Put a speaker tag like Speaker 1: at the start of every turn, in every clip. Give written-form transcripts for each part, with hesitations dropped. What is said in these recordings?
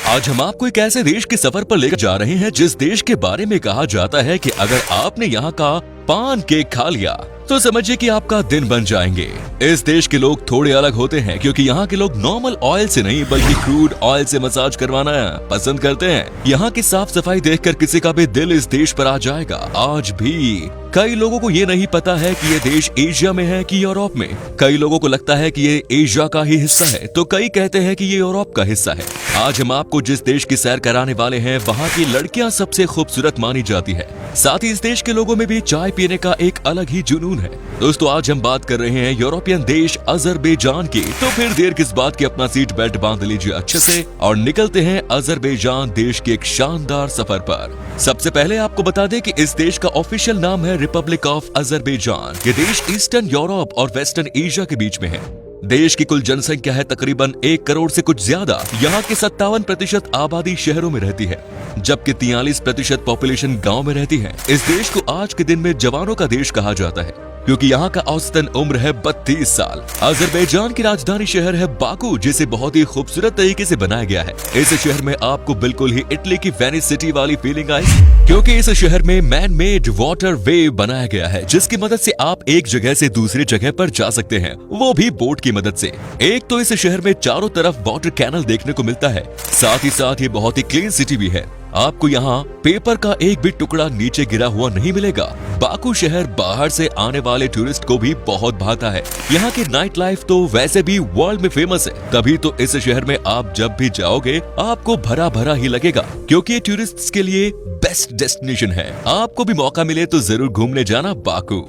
Speaker 1: आज हम आपको एक ऐसे देश के सफर पर लेकर जा रहे हैं जिस देश के बारे में कहा जाता है कि अगर आपने यहाँ का पान केक खा लिया तो समझिए कि आपका दिन बन जाएंगे। इस देश के लोग थोड़े अलग होते हैं क्योंकि यहाँ के लोग नॉर्मल ऑयल से नहीं बल्कि क्रूड ऑयल से मसाज करवाना पसंद करते हैं। यहाँ की साफ सफाई देखकर किसी का भी दिल इस देश पर आ जाएगा। आज भी कई लोगों को ये नहीं पता है कि ये देश एशिया में है कि यूरोप में। कई लोगों को लगता है कि ये एशिया का ही हिस्सा है तो कई कहते हैं कि ये यूरोप का हिस्सा है। आज हम आपको जिस देश की सैर कराने वाले हैं वहाँ की लड़कियाँ सबसे खूबसूरत मानी जाती है। साथ ही इस देश के लोगों में भी चाय पीने का एक अलग ही जुनून है। दोस्तों आज हम बात कर रहे हैं यूरोपियन देश अजरबैजान की। तो फिर देर किस बात की, अपना सीट बेल्ट बांध लीजिए अच्छे से और निकलते हैं अजरबैजान देश के एक शानदार सफर पर। सबसे पहले आपको बता दें कि इस देश का ऑफिशियल नाम है रिपब्लिक ऑफ अजरबैजान। ये देश ईस्टर्न यूरोप और वेस्टर्न एशिया के बीच में है। देश की कुल जनसंख्या है तकरीबन 1 करोड़ से कुछ ज्यादा। यहाँ की 57% आबादी शहरों में रहती है जबकि 43% पॉपुलेशन गांव में रहती है। इस देश को आज के दिन में जवानों का देश कहा जाता है क्योंकि यहाँ का औसतन उम्र है 32 साल। अजरबैजान की राजधानी शहर है बाकू जिसे बहुत ही खूबसूरत तरीके से बनाया गया है। इस शहर में आपको बिल्कुल ही इटली की वेनिस सिटी वाली फीलिंग आएगी क्योंकि इस शहर में मैन मेड वाटर वे बनाया गया है जिसकी मदद से आप एक जगह से दूसरी जगह पर जा सकते हैं, वो भी बोट की मदद से। एक तो इस शहर में चारों तरफ वाटर कैनल देखने को मिलता है, साथ ही बहुत ही क्लीन सिटी भी है। आपको यहाँ पेपर का एक भी टुकड़ा नीचे गिरा हुआ नहीं मिलेगा। बाकू शहर बाहर से आने वाले टूरिस्ट को भी बहुत भाता है। यहाँ की नाइट लाइफ तो वैसे भी वर्ल्ड में फेमस है, तभी तो इस शहर में आप जब भी जाओगे आपको भरा भरा ही लगेगा क्योंकि ये टूरिस्ट्स के लिए बेस्ट डेस्टिनेशन है। आपको भी मौका मिले तो जरूर घूमने जाना बाकू।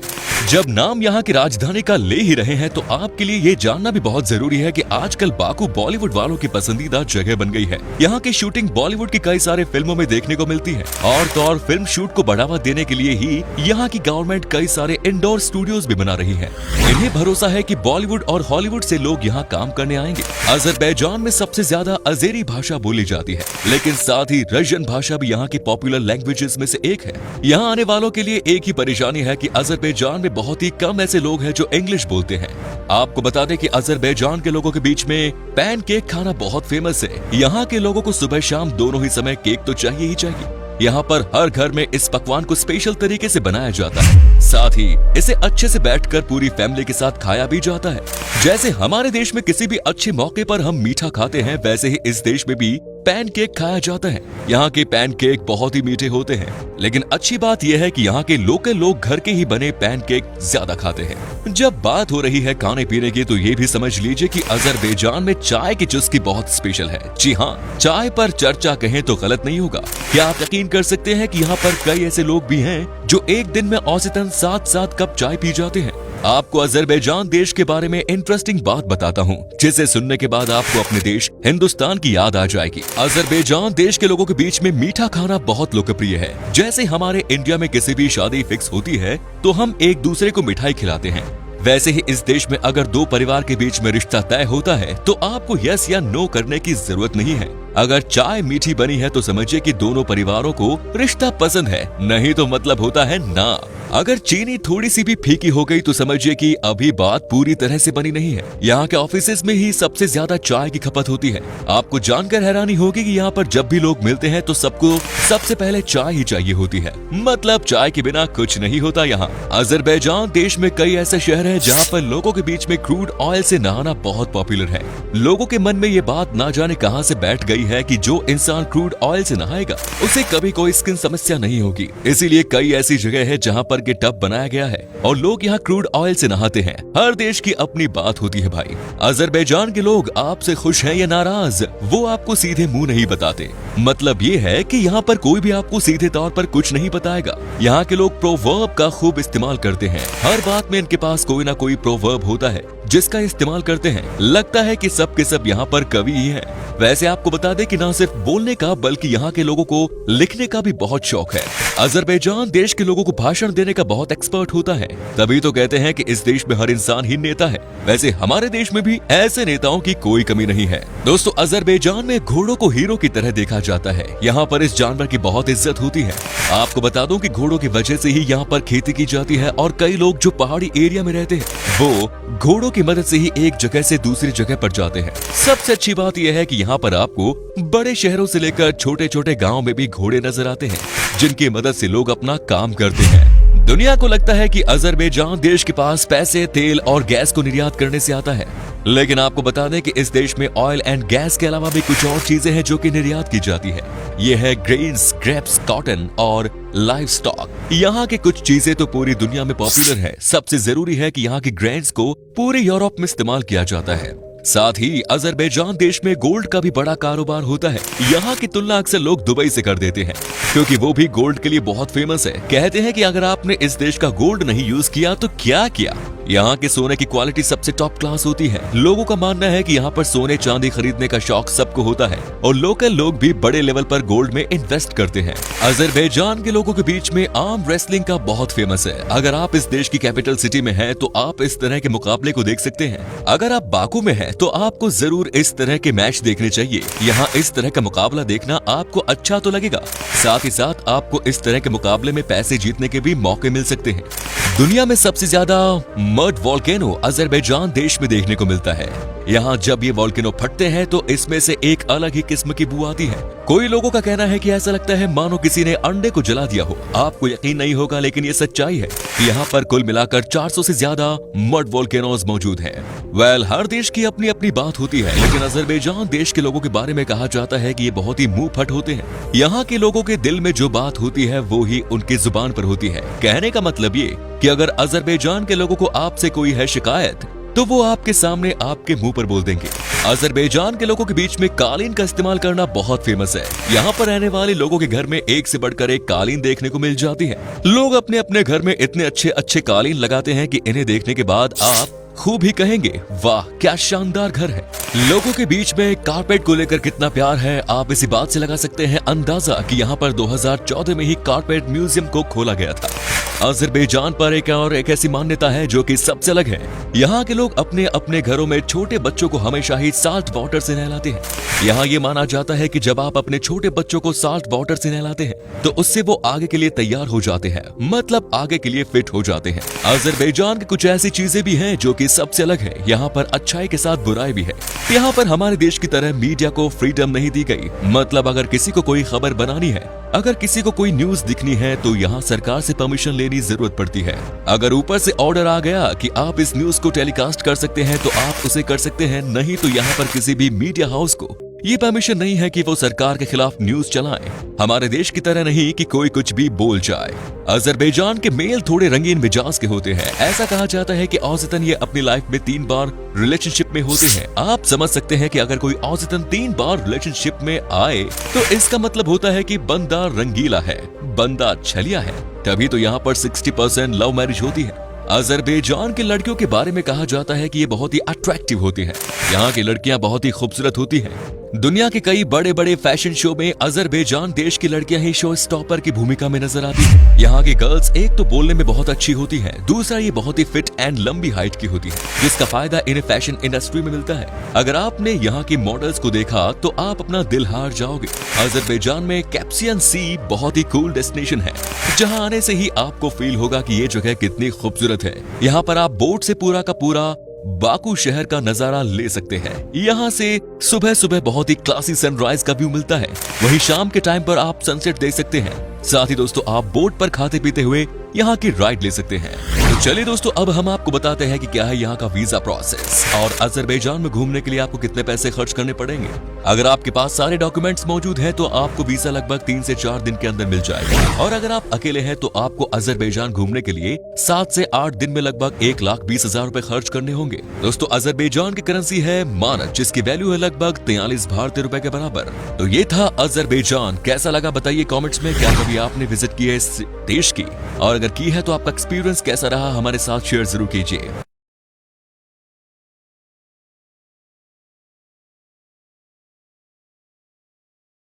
Speaker 1: जब नाम यहाँ की राजधानी का ले ही रहे हैं तो आपके लिए ये जानना भी बहुत जरूरी है कि आजकल बाकू बॉलीवुड वालों की पसंदीदा जगह बन गई है। यहाँ की शूटिंग बॉलीवुड की कई सारे फिल्मों में देखने को मिलती है और तो और फिल्म शूट को बढ़ावा देने के लिए ही यहाँ की गवर्नमेंट कई सारे इंडोर स्टूडियोज भी बना रही है। इन्हें भरोसा है कि बॉलीवुड और हॉलीवुड से लोग यहाँ काम करने आएंगे। अजरबैजान में सबसे ज्यादा अजेरी भाषा बोली जाती है लेकिन साथ ही रशियन भाषा भी यहाँ की पॉपुलर लैंग्वेजेस में से एक है। यहाँ आने वालों के लिए एक ही परेशानी है कि अजरबैजान में बहुत ही कम ऐसे लोग हैं जो इंग्लिश बोलते हैं। आपको बता दें कि अजरबैजान के लोगों के बीच में पैन केक खाना बहुत फेमस है। यहाँ के लोगों को सुबह शाम दोनों ही समय केक तो चाहिए ही चाहिए। यहाँ पर हर घर में इस पकवान को स्पेशल तरीके से बनाया जाता है, साथ ही इसे अच्छे से बैठकर पूरी फैमिली के साथ खाया भी जाता है। जैसे हमारे देश में किसी भी अच्छे मौके पर हम मीठा खाते हैं वैसे ही इस देश में भी पैन केक खाया जाता है। यहाँ के पैन केक बहुत ही मीठे होते हैं लेकिन अच्छी बात यह है कि यहाँ के लोकल लोग घर के ही बने पैन केक ज्यादा खाते हैं। जब बात हो रही है खाने पीने की तो ये भी समझ लीजिए कि अजरबैजान में चाय की चुस्की बहुत स्पेशल है। जी हाँ, चाय पर चर्चा कहें तो गलत नहीं होगा। क्या आप यकीन कर सकते हैं कि यहाँ पर कई ऐसे लोग भी हैं जो एक दिन में औसतन 7 कप चाय पी जाते हैं। आपको अजरबैजान देश के बारे में इंटरेस्टिंग बात बताता हूँ जिसे सुनने के बाद आपको अपने देश हिंदुस्तान की याद आ जाएगी। अजरबैजान देश के लोगों के बीच में मीठा खाना बहुत लोकप्रिय है। जैसे हमारे इंडिया में किसी भी शादी फिक्स होती है तो हम एक दूसरे को मिठाई खिलाते हैं, वैसे ही इस देश में अगर दो परिवार के बीच में रिश्ता तय होता है तो आपको यस या नो करने की जरूरत नहीं है। अगर चाय मीठी बनी है तो समझिए कि दोनों परिवारों को रिश्ता पसंद है, नहीं तो मतलब होता है ना। अगर चीनी थोड़ी सी भी फीकी हो गई तो समझिए कि अभी बात पूरी तरह से बनी नहीं है। यहाँ के ऑफिसेज में ही सबसे ज्यादा चाय की खपत होती है। आपको जानकर हैरानी होगी कि यहाँ पर जब भी लोग मिलते हैं तो सबको सबसे पहले चाय ही चाहिए होती है, मतलब चाय के बिना कुछ नहीं होता यहाँ। अजरबैजान देश में कई ऐसे शहर हैं जहाँ पर लोगों के बीच में क्रूड ऑयल से नहाना बहुत पॉपुलर है। लोगों के मन में ये बात ना जाने कहाँ से बैठ गई है कि जो इंसान क्रूड ऑयल से नहाएगा उसे कभी कोई स्किन समस्या नहीं होगी। इसीलिए कई ऐसी जगह है जहाँ पर के टब बनाया गया है और लोग यहाँ क्रूड ऑयल से नहाते हैं। हर देश की अपनी बात होती है भाई। अजरबैजान के लोग आपसे खुश हैं या नाराज वो आपको सीधे मुंह नहीं बताते। मतलब ये है कि यहाँ पर कोई भी आपको सीधे तौर पर कुछ नहीं बताएगा। यहाँ के लोग प्रोवर्ब का खूब इस्तेमाल करते हैं। हर बात में इनके पास कोई ना कोई प्रोवर्ब होता है जिसका इस्तेमाल करते हैं। लगता है कि सब के सब यहाँ पर कवि ही हैं। वैसे आपको बता दें कि न सिर्फ बोलने का बल्कि यहाँ के लोगों को लिखने का भी बहुत शौक है। अजरबैजान देश के लोगों को भाषण देने का बहुत एक्सपर्ट होता है, तभी तो कहते हैं कि इस देश में हर इंसान ही नेता है। वैसे हमारे देश में भी ऐसे नेताओं की कोई कमी नहीं है। दोस्तों, अजरबैजान में घोड़ों को हीरो की तरह देखा जाता है। यहाँ पर इस जानवर की बहुत इज्जत होती है। आपको बता दूं कि घोड़ों की वजह से ही यहाँ पर खेती की जाती है और कई लोग जो पहाड़ी एरिया में रहते हैं वो घोड़ों की मदद से ही एक जगह से दूसरी जगह पर जाते हैं। सबसे अच्छी बात यह है कि यहाँ पर आपको बड़े शहरों से लेकर छोटे छोटे गाँव में भी घोड़े नजर आते हैं, जिनकी मदद से लोग अपना काम करते हैं। दुनिया को लगता है कि अजरबैजान देश के पास पैसे, तेल और गैस को निर्यात करने से आता है, लेकिन आपको बता दें कि इस देश में ऑयल एंड गैस के अलावा भी कुछ और चीजें हैं जो कि निर्यात की जाती है। ये है ग्रेन्स, ग्रेप्स, कॉटन और लाइव स्टॉक। यहाँ की कुछ चीजें तो पूरी दुनिया में पॉपुलर है। सबसे जरूरी है कि यहाँ की ग्रेन्स को पूरे यूरोप में इस्तेमाल किया जाता है। साथ ही अजरबैजान देश में गोल्ड का भी बड़ा कारोबार होता है। यहाँ की तुलना अक्सर लोग दुबई से कर देते हैं, क्योंकि वो भी गोल्ड के लिए बहुत फेमस है। कहते हैं कि अगर आपने इस देश का गोल्ड नहीं यूज किया तो क्या किया। यहाँ के सोने की क्वालिटी सबसे टॉप क्लास होती है। लोगों का मानना है कि यहाँ पर सोने चांदी खरीदने का शौक सबको होता है और लोकल लोग भी बड़े लेवल पर गोल्ड में इन्वेस्ट करते हैं। अजरबैजान के लोगों के बीच में आर्म रेसलिंग का बहुत फेमस है। अगर आप इस देश की कैपिटल सिटी में हैं तो आप इस तरह के मुकाबले को देख सकते हैं। अगर आप बाकू में हैं तो आपको जरूर इस तरह के मैच देखने चाहिए। यहाँ इस तरह का मुकाबला देखना आपको अच्छा तो लगेगा, साथ ही साथ आपको इस तरह के मुकाबले में पैसे जीतने के भी मौके मिल सकते हैं। दुनिया में सबसे ज्यादा मड वॉल्केनो अजरबैजान देश में देखने को मिलता है। यहाँ जब ये वॉल्केनो फटते हैं तो इसमें से एक अलग ही किस्म की बू आती है। कोई लोगों का कहना है कि ऐसा लगता है मानो किसी ने अंडे को जला दिया हो। आपको यकीन नहीं होगा, लेकिन ये सच्चाई है। यहाँ पर कुल मिलाकर 400 से ज्यादा मड वॉल्केनोज मौजूद हैं। हर देश की अपनी अपनी बात होती है, लेकिन अजरबैजान देश के लोगों के बारे में कहा जाता है कि ये बहुत ही मुंह फट होते हैं। यहाँ के लोगों के दिल में जो बात होती है वो ही उनकी जुबान पर होती है। कहने का मतलब ये कि अगर अजरबैजान के लोगों को आपसे कोई है शिकायत तो वो आपके सामने आपके मुंह पर बोल देंगे। अजरबैजान के लोगों के बीच में कालीन का इस्तेमाल करना बहुत फेमस है। यहाँ पर रहने वाले लोगों के घर में एक से बढ़कर एक कालीन देखने को मिल जाती है। लोग अपने अपने घर में इतने अच्छे अच्छे कालीन लगाते हैं कि इन्हें देखने के बाद आप खूब ही कहेंगे, वाह क्या शानदार घर है। लोगों के बीच में कारपेट को लेकर कितना प्यार है, आप इसी बात से लगा सकते हैं अंदाजा कि यहाँ पर 2014 में ही कारपेट म्यूजियम को खोला गया था। अजरबैजान पर एक ऐसी मान्यता है जो कि सबसे अलग है। यहाँ के लोग अपने अपने घरों में छोटे बच्चों को हमेशा ही साल्ट वाटर से नहलाते हैं। यहाँ ये माना जाता है कि जब आप अपने छोटे बच्चों को साल्ट वाटर से नहलाते हैं तो उससे वो आगे के लिए तैयार हो जाते हैं, मतलब आगे के लिए फिट हो जाते हैं। अजरबैजान की कुछ ऐसी चीजें भी हैं जो कि सबसे अलग है। यहाँ पर अच्छाई के साथ बुराई भी है। यहाँ पर हमारे देश की तरह मीडिया को फ्रीडम नहीं दी गई। मतलब अगर किसी को कोई खबर बनानी है, अगर किसी को कोई न्यूज दिखनी है तो यहाँ सरकार से परमिशन लेनी जरूरत पड़ती है। अगर ऊपर से ऑर्डर आ गया कि आप इस न्यूज को टेलीकास्ट कर सकते हैं तो आप उसे कर सकते हैं, नहीं तो यहाँ पर किसी भी मीडिया हाउस को ये परमिशन नहीं है कि वो सरकार के खिलाफ न्यूज चलाएं। हमारे देश की तरह नहीं कि कोई कुछ भी बोल जाए। अजरबैजान के मेल थोड़े रंगीन मिजाज के होते हैं। ऐसा कहा जाता है कि औसतन ये अपनी लाइफ में 3 बार रिलेशनशिप में होते हैं। आप समझ सकते हैं कि अगर कोई औसतन 3 बार रिलेशनशिप में आए तो इसका मतलब होता है कि बंदा रंगीला है, बंदा छलिया है। तभी तो यहाँ पर 60% लव मैरिज होती है। अजरबैजान की लड़कियों के बारे में कहा जाता है कि ये बहुत ही अट्रैक्टिव होती हैं। यहाँ की लड़कियां बहुत ही खूबसूरत होती हैं। दुनिया के कई बड़े बड़े फैशन शो में अजरबैजान देश की लड़कियां ही शो स्टॉपर की भूमिका में नजर आती हैं। यहाँ की गर्ल्स एक तो बोलने में बहुत अच्छी होती हैं, दूसरा ये बहुत ही फिट एंड लंबी हाइट की होती है, जिसका फायदा इन्हें फैशन इंडस्ट्री में मिलता है। अगर आपने यहाँ की मॉडल्स को देखा तो आप अपना दिल हार जाओगे। अजरबैजान में कैस्पियन सी बहुत ही कूल डेस्टिनेशन है, जहाँ आने से ही आपको फील होगा कि ये जगह कितनी खूबसूरत है। यहाँ पर आप बोट से पूरा का पूरा बाकू शहर का नजारा ले सकते हैं। यहाँ से सुबह सुबह बहुत ही क्लासी सनराइज का व्यू मिलता है, वहीं शाम के टाइम पर आप सनसेट देख सकते हैं। साथ ही दोस्तों आप बोट पर खाते पीते हुए यहाँ की राइड ले सकते हैं। तो चलिए दोस्तों, अब हम आपको बताते हैं कि क्या है यहाँ का वीजा प्रोसेस और अजरबैजान में घूमने के लिए आपको कितने पैसे खर्च करने पड़ेंगे। अगर आपके पास सारे डॉक्यूमेंट्स मौजूद हैं तो आपको वीजा लगभग 3 से 4 दिन के अंदर मिल जाएगा, और अगर आप अकेले हैं तो आपको अजरबैजान घूमने के लिए 7 से 8 दिन में लगभग 1,20,000 रुपए खर्च करने होंगे। दोस्तों अजरबैजान की करेंसी है मानद, जिसकी वैल्यू है लगभग 43 भारतीय रुपए के बराबर। तो ये था अजरबैजान। कैसा लगा बताइए कॉमेंट्स में। क्या कभी आपने विजिट की है इस देश की, और अगर की है तो आपका एक्सपीरियंस कैसा रहा हमारे साथ शेयर जरूर कीजिए।